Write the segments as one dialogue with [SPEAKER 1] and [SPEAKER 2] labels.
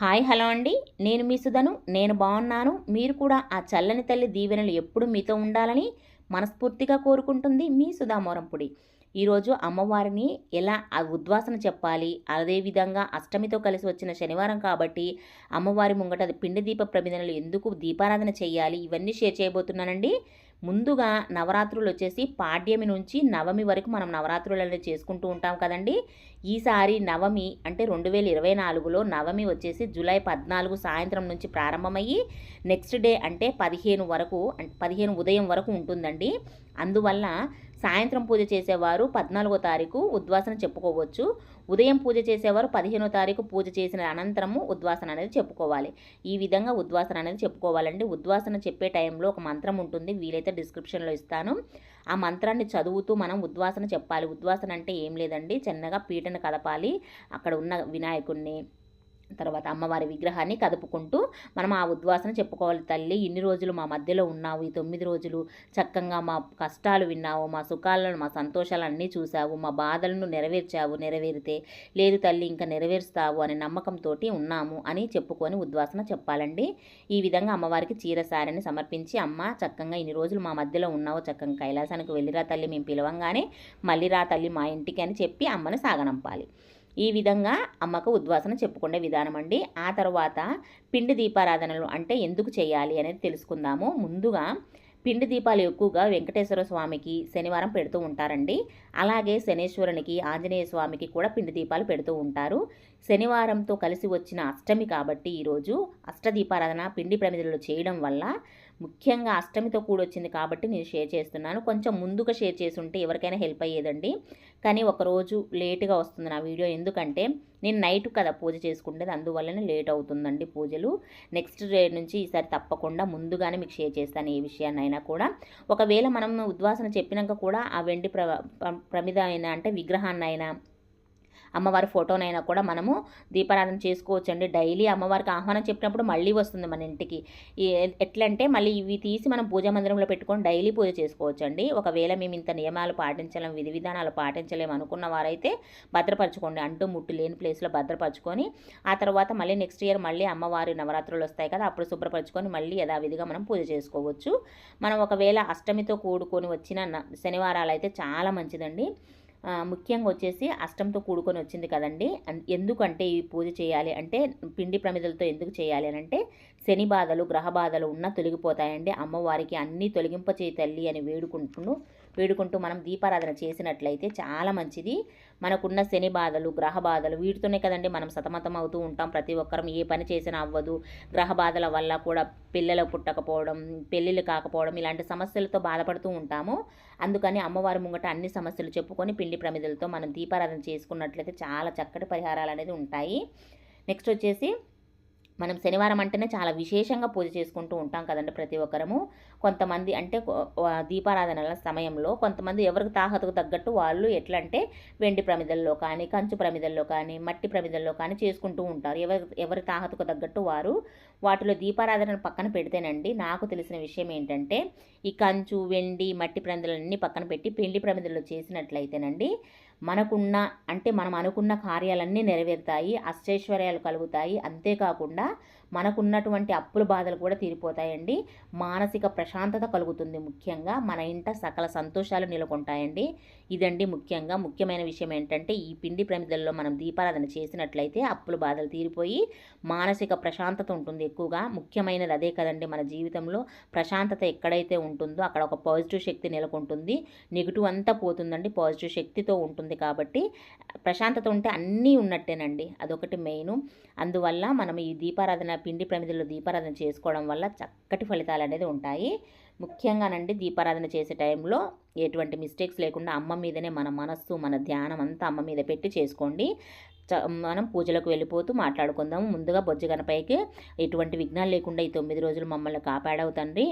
[SPEAKER 1] Hi hello అండి. నేను మీ సుధను. నేను బాగున్నాను. మీరు కూడా ఆ చల్లని తల్లి దీవెనలు ఎప్పుడు మీతో ఉండాలని మనస్ఫూర్తిగా కోరుకుంటుంది మీ సుధామోరంపుడి. ఈరోజు అమ్మవారిని ఎలా ఉద్వాసన చెప్పాలి, అదేవిధంగా అష్టమితో కలిసి వచ్చిన శనివారం కాబట్టి అమ్మవారి ముంగట అది పిండి దీప ప్రమిదనలు ఎందుకు దీపారాధన చేయాలి, ఇవన్నీ షేర్ చేయబోతున్నానండి. ముందుగా నవరాత్రులు వచ్చేసి పాడ్యమి నుంచి నవమి వరకు మనం నవరాత్రులు అనేది చేసుకుంటూ ఉంటాం కదండి. ఈసారి నవమి అంటే 2024లో నవమి వచ్చేసి జూలై 14 సాయంత్రం నుంచి ప్రారంభమయ్యి నెక్స్ట్ డే అంటే 15 వరకు 15 ఉదయం వరకు ఉంటుందండి. అందువల్ల సాయంత్రం పూజ చేసేవారు 14వ తారీఖు ఉద్వాసన చెప్పుకోవచ్చు. ఉదయం పూజ చేసేవారు 15వ తారీఖు పూజ చేసిన అనంతరము ఉద్వాసన అనేది చెప్పుకోవాలి. ఈ విధంగా ఉద్వాసన అనేది చెప్పుకోవాలండి. ఉద్వాసన చెప్పే టైంలో ఒక మంత్రం ఉంటుంది, వీలైతే డిస్క్రిప్షన్లో ఇస్తాను. ఆ మంత్రాన్ని చదువుతూ మనం ఉద్వాసన చెప్పాలి. ఉద్వాసన అంటే ఏం లేదండి, చిన్నగా పీటను కదపాలి. అక్కడ ఉన్న వినాయకుడిని తర్వాత అమ్మవారి విగ్రహాన్ని కదుపుకుంటూ మనం ఆ ఉద్వాసన చెప్పుకోవాలి. తల్లి, ఇన్ని రోజులు మా మధ్యలో ఉన్నావు, ఈ 9 రోజులు చక్కగా మా కష్టాలు విన్నావు, మా సుఖాలను మా సంతోషాలన్నీ చూసావు, మా బాధలను నెరవేరితే లేదు తల్లి ఇంకా నెరవేరుస్తావు అనే నమ్మకంతో ఉన్నాము అని చెప్పుకొని ఉద్వాసన చెప్పాలండి. ఈ విధంగా అమ్మవారికి చీరసారిని సమర్పించి, అమ్మ చక్కగా ఇన్ని రోజులు మా మధ్యలో ఉన్నావు, చక్కగా కైలాసానికి వెళ్ళిరా తల్లి, మేము పిలవంగానే మళ్ళీ రా తల్లి మా ఇంటికి అని చెప్పి అమ్మని సాగనంపాలి. ఈ విధంగా అమ్మకు ఉద్వాసన చెప్పుకునే విధానం అండి. ఆ తర్వాత పిండి దీపారాధనలు అంటే ఎందుకు చేయాలి అనేది తెలుసుకుందాము. ముందుగా పిండి దీపాలు ఎక్కువగా వెంకటేశ్వర స్వామికి శనివారం పెడుతూ ఉంటారండి. అలాగే శనేశ్వరునికి, ఆంజనేయ స్వామికి కూడా పిండి దీపాలు పెడుతూ ఉంటారు. శనివారంతో కలిసి వచ్చిన అష్టమి కాబట్టి ఈరోజు అష్టదీపారాధన పిండి ప్రమిదలు చేయడం వల్ల, ముఖ్యంగా అష్టమితో కూడొచ్చింది కాబట్టి నేను షేర్ చేస్తున్నాను. కొంచెం ముందుగా షేర్ చేసి ఉంటే ఎవరికైనా హెల్ప్ అయ్యేదండి. కానీ ఒకరోజు లేటుగా వస్తుంది నా వీడియో, ఎందుకంటే నేను నైట్ కదా పూజ చేసుకుంటేది, అందువల్లనే లేట్ అవుతుందండి పూజలు. నెక్స్ట్ డే నుంచి ఈసారి తప్పకుండా ముందుగానే మీకు షేర్ చేస్తాను ఏ విషయాన్నైనా కూడా. ఒకవేళ మనం ఉద్వాసన చెప్పినాక కూడా ఆ వెండి ప్రమిద అయినా అంటే విగ్రహాన్నైనా అమ్మవారి ఫోటోనైనా కూడా మనము దీపారాధన చేసుకోవచ్చండి. డైలీ అమ్మవారికి ఆహ్వానం చెప్పినప్పుడు మళ్ళీ వస్తుంది మన ఇంటికి. ఎట్లంటే మళ్ళీ ఇవి తీసి మనం పూజా మందిరంలో పెట్టుకొని డైలీ పూజ చేసుకోవచ్చండి. ఒకవేళ మేము ఇంత నియమాలు పాటించలేము, విధి విధానాలు పాటించలేము అనుకున్న వారైతే భద్రపరచుకోండి. అంటూ ముట్టు లేని ప్లేస్లో భద్రపరచుకొని ఆ తర్వాత మళ్ళీ నెక్స్ట్ ఇయర్ మళ్ళీ అమ్మవారి నవరాత్రులు వస్తాయి కదా, అప్పుడు శుభ్రపరచుకొని మళ్ళీ యథావిధిగా మనం పూజ చేసుకోవచ్చు. మనం ఒకవేళ అష్టమితో కూడుకొని వచ్చిన శనివారాలు అయితే చాలా మంచిదండి. ముఖ్యంగా వచ్చేసి అష్టంతో కూడుకొని వచ్చింది కదండి. ఎందుకంటే ఈ పూజ చేయాలి అంటే, పిండి ప్రమిదలతో ఎందుకు చేయాలి అని అంటే, శని బాధలు గ్రహ బాధలు ఉన్నా తొలగిపోతాయండి. అమ్మవారికి అన్నీ తొలగింపచేయి తల్లి అని వేడుకుంటూ మనం దీపారాధన చేసినట్లయితే చాలా మంచిది. మనకున్న శని బాధలు గ్రహ బాధలు వీటితోనే కదండి మనం సతమతం అవుతూ ఉంటాం. ప్రతి ఒక్కరం ఏ పని చేసినా అవ్వదు. గ్రహ బాధల వల్ల కూడా పిల్లలు పుట్టకపోవడం, పెళ్ళిళ్ళు కాకపోవడం, ఇలాంటి సమస్యలతో బాధపడుతూ ఉంటాము. అందుకని అమ్మవారి ముంగట అన్ని సమస్యలు చెప్పుకొని పిండి ప్రమిదలతో మనం దీపారాధన చేసుకున్నట్లయితే చాలా చక్కటి పరిహారాలు అనేది ఉంటాయి. నెక్స్ట్ వచ్చేసి మనం శనివారం అంటేనే చాలా విశేషంగా పూజ చేసుకుంటూ ఉంటాం కదండి ప్రతి ఒక్కరము. కొంతమంది అంటే దీపారాధనల సమయంలో కొంతమంది ఎవరికి తాహతకు తగ్గట్టు వాళ్ళు ఎట్లా అంటే వెండి ప్రమిదల్లో కానీ, కంచు ప్రమిదల్లో కానీ, మట్టి ప్రమిదల్లో కానీ చేసుకుంటూ ఉంటారు. ఎవరి తాహతకు తగ్గట్టు వారు వాటిలో దీపారాధనను పక్కన పెడితేనండి, నాకు తెలిసిన విషయం ఏంటంటే ఈ కంచు, వెండి, మట్టి ప్రమిదలన్నీ పక్కన పెట్టి పిండి ప్రమిదల్లో చేసినట్లయితేనండి మనకున్న అంటే మనం అనుకున్న కార్యాలన్నీ నెరవేరుతాయి, అష్టైశ్వర్యాలు కలుగుతాయి. అంతేకాకుండా మనకున్నటువంటి అప్పుల బాధలు కూడా తీరిపోతాయండి. మానసిక ప్రశాంతత కలుగుతుంది. ముఖ్యంగా మన ఇంట సకల సంతోషాలు నెలకొంటాయండి. ఇదండి ముఖ్యమైన విషయం ఏంటంటే, ఈ పిండి ప్రమిదల్లో మనం దీపారాధన చేసినట్లయితే అప్పుల బాధలు తీరిపోయి మానసిక ప్రశాంతత ఉంటుంది. ఎక్కువగా ముఖ్యమైనది అదే కదండి. మన జీవితంలో ప్రశాంతత ఎక్కడైతే ఉంటుందో అక్కడ ఒక పాజిటివ్ శక్తి నెలకొంటుంది. నెగిటివ్ అంతా పోతుందండి, పాజిటివ్ శక్తితో ఉంటుంది. కాబట్టి ప్రశాంతత ఉంటే అన్నీ ఉన్నట్టేనండి. అదొకటి మెయిన్. అందువల్ల మనం ఈ పిండి ప్రమిదల్లో దీపారాధన చేసుకోవడం వల్ల చక్కటి ఫలితాలు అనేది ఉంటాయి. ముఖ్యంగానండి దీపారాధన చేసే టైంలో ఎటువంటి మిస్టేక్స్ లేకుండా అమ్మ మీదనే మన మనస్సు, మన ధ్యానం అంతా అమ్మ మీద పెట్టి చేసుకోండి. మనం పూజలకు వెళ్ళిపోతూ మాట్లాడుకుందాము. ముందుగా బొజ్జ గణపైకి ఎటువంటి విఘ్నాలు లేకుండా ఈ 9 రోజులు మమ్మల్ని కాపాడవు తండ్రి.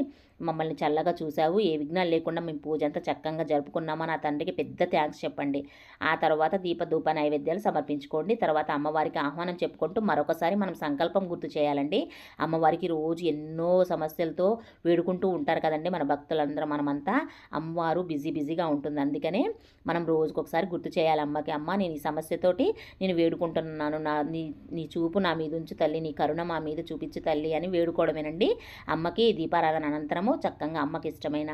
[SPEAKER 1] మమ్మల్ని చల్లగా చూసావు, ఏ విఘ్నాలు లేకుండా మేము పూజ అంతా చక్కగా జరుపుకున్నామని ఆ తండ్రికి పెద్ద థ్యాంక్స్ చెప్పండి. ఆ తర్వాత దీప ధూప నైవేద్యాలు సమర్పించుకోండి. తర్వాత అమ్మవారికి ఆహ్వానం చెప్పుకుంటూ మరొకసారి మనం సంకల్పం గుర్తు చేయాలండి. అమ్మవారికి రోజు ఎన్నో సమస్యలతో వేడుకుంటూ ఉంటారు కదండి మన భక్తులందరూ, మనమంతా. అమ్మవారు బిజీగా ఉంటుంది, అందుకనే మనం రోజుకొకసారి గుర్తు చేయాలి అమ్మకి. అమ్మ, నేను ఈ సమస్యతోటి నేను వేడుకుంటున్నాను, నీ చూపు నా మీద ఉంచు తల్లి, నీ కరుణ మా మీద చూపించు తల్లి అని వేడుకోవడమేనండి. అమ్మకి దీపారాధన అనంతరము చక్కగా అమ్మకి ఇష్టమైన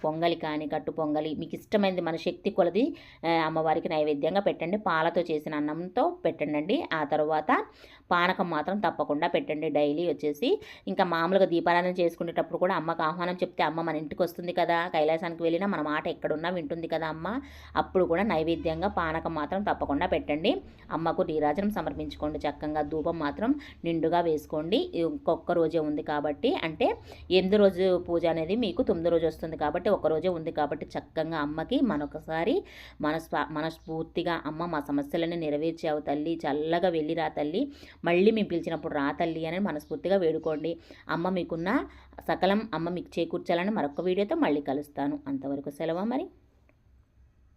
[SPEAKER 1] పొంగలి కానీ కట్టు పొంగలి మీకు ఇష్టమైనది మన శక్తి కొలది అమ్మవారికి నైవేద్యంగా పెట్టండి. పాలతో చేసిన అన్నంతో పెట్టండి. ఆ తర్వాత పానకం మాత్రం తప్పకుండా పెట్టండి డైలీ వచ్చేసి. ఇంకా మామూలుగా దీపారాధన చేసుకునేటప్పుడు కూడా అమ్మకు ఆహ్వానం చెప్తే అమ్మ మన ఇంటికి వస్తుంది కదా, కైలాసానికి వెళ్ళినా మన మాట ఎక్కడున్నా వింటుంది కదా అమ్మ. అప్పుడు కూడా నైవేద్యంగా పానకం మాత్రం తప్పకుండా పెట్టండి. అమ్మకు నీరాజనం సమర్పించుకోండి. చక్కగా ధూపం మాత్రం నిండుగా వేసుకోండి. ఇంకొక రోజే ఉంది కాబట్టి, అంటే 8 రోజు పూజ అనేది మీకు 9 రోజు వస్తుంది కాబట్టి ఒకరోజే ఉంది కాబట్టి చక్కగా అమ్మకి మనొకసారి మనస్ఫూర్తిగా అమ్మ మా సమస్యలను నెరవేర్చావు తల్లి, చల్లగా వెళ్ళిరా తల్లి, మళ్ళీ మేము పిలిచినప్పుడు రా తల్లి అని మనస్ఫూర్తిగా వేడుకోండి. అమ్మ మీకున్న సకలం అమ్మ మీకు చేకూర్చాలని మరొక వీడియోతో మళ్ళీ కలుస్తాను. అంతవరకు సెలవు మరి.